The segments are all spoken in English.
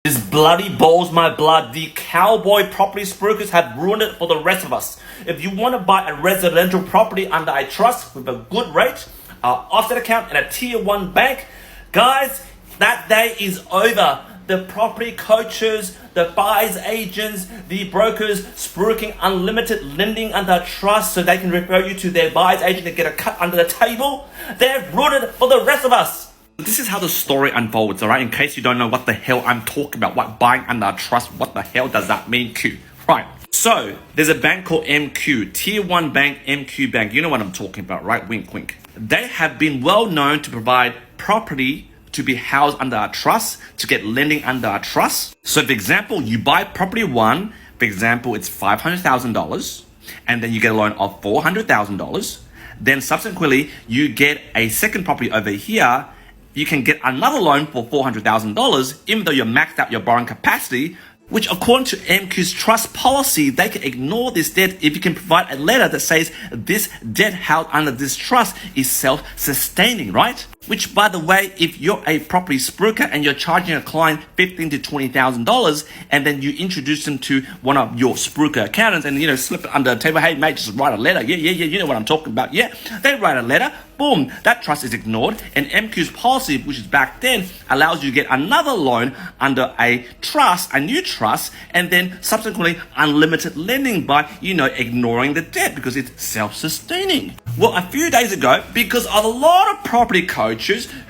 This bloody boils my blood. The cowboy property brokers have ruined it for the rest of us. If you want to buy a residential property under a trust with a good rate, an offset account, and a tier 1 bank, guys, that day is over. The property coaches, the buyer's agents, the brokers spruiking unlimited lending under trust so they can refer you to their buyer's agent and get a cut under the table. They've ruined it for the rest of us. This is how the story unfolds, alright? In case you don't know what the hell I'm talking about, what buying under a trust, what the hell does that mean, Q? Right. So, there's a bank called MQ, Tier 1 Bank, MQ Bank. You know what I'm talking about, right? Wink, wink. They have been well known to provide property to be housed under a trust, to get lending under a trust. So for example, you buy property 1, for example, it's $500,000, and then you get a loan of $400,000. Then subsequently, you get a second property over here, you can get another loan for $400,000, even though you're maxed out your borrowing capacity, which according to MQ's trust policy, they can ignore this debt if you can provide a letter that says this debt held under this trust is self-sustaining, right? Which, by the way, if you're a property spruiker and you're charging a client $15,000 to $20,000, and then you introduce them to one of your spruiker accountants and, slip it under the table, hey mate, just write a letter. Yeah, you know what I'm talking about. Yeah, they write a letter, boom, that trust is ignored. And MQ's policy, which is back then, allows you to get another loan under a trust, a new trust, and then subsequently unlimited lending by, ignoring the debt because it's self-sustaining. Well, a few days ago, because of a lot of property coaches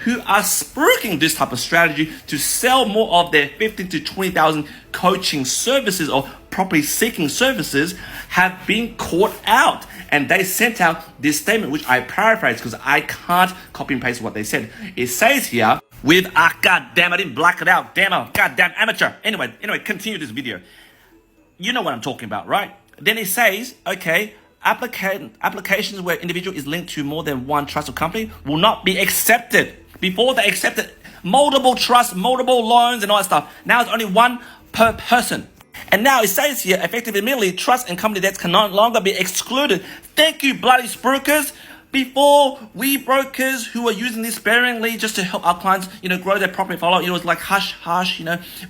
who are spruiking this type of strategy to sell more of their 15 to 20,000 coaching services or property seeking services, have been caught out. And they sent out this statement, which I paraphrase because I can't copy and paste what they said. It says here, goddamn, I didn't black it out. Damn, goddamn amateur. Anyway, continue this video. You know what I'm talking about, right? Then it says, okay, applications where individual is linked to more than one trust or company will not be accepted. Before they accepted multiple trusts, multiple loans and all that stuff. Now it's only one per person. And now it says here, effective immediately, trust and company debts can no longer be excluded. Thank you, bloody spruikers. Before, we brokers who are using this sparingly just to help our clients, grow their property follow, it was like hush,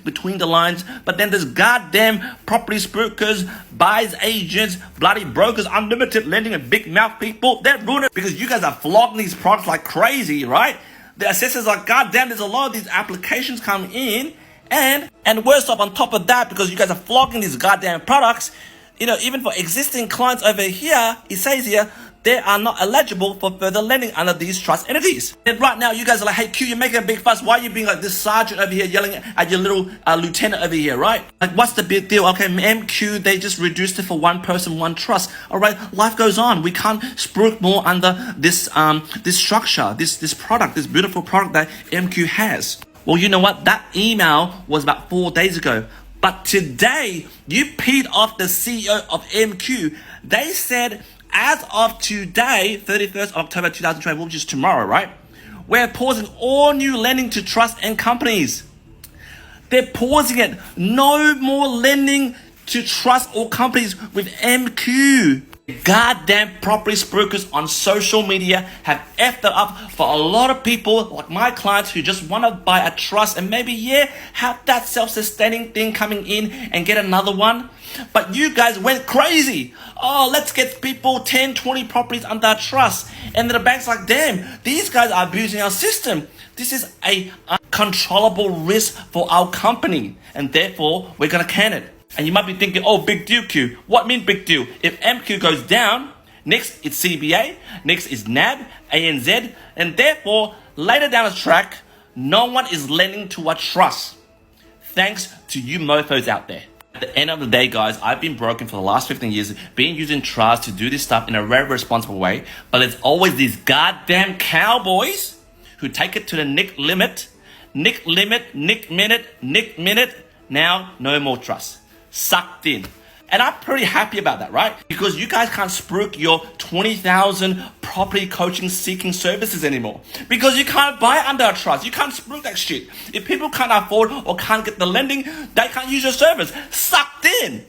between the lines. But then there's goddamn property spruikers, buyers agents, bloody brokers, unlimited lending and big mouth people. They're ruining it because you guys are flogging these products like crazy, right? The assessors are, goddamn, there's a lot of these applications come in. And worse off on top of that, because you guys are flogging these goddamn products, even for existing clients over here, it says here, they are not eligible for further lending under these trust entities. And right now, you guys are like, hey, Q, you're making a big fuss. Why are you being like this sergeant over here yelling at your little lieutenant over here, right? Like, what's the big deal? Okay, MQ, they just reduced it for one person, one trust. All right, life goes on. We can't spruik more under this this structure, this product, this beautiful product that MQ has. Well, you know what? That email was about 4 days ago. But today, you peed off the CEO of MQ. They said, as of today, 31st of October 2020, which is tomorrow, right? We're pausing all new lending to trusts and companies. They're pausing it. No more lending to trusts or companies with MQ. Goddamn property spruikers on social media have effed it up for a lot of people like my clients who just want to buy a trust and maybe, have that self-sustaining thing coming in and get another one. But you guys went crazy. Oh, let's get people 10, 20 properties under a trust. And then the bank's like, damn, these guys are abusing our system. This is a uncontrollable risk for our company. And therefore, we're going to can it. And you might be thinking, oh, big deal, Q. What mean big deal? If MQ goes down, next it's CBA, next is NAB, ANZ, and therefore, later down the track, no one is lending to a trust. Thanks to you mofos out there. At the end of the day, guys, I've been broken for the last 15 years, been using trust to do this stuff in a very responsible way, but it's always these goddamn cowboys who take it to the nick limit, nick minute, now no more trust. Sucked in. And I'm pretty happy about that, right? Because you guys can't spruik your 20,000 property coaching seeking services anymore. Because you can't buy under a trust. You can't spruik that shit. If people can't afford or can't get the lending, they can't use your service. Sucked in.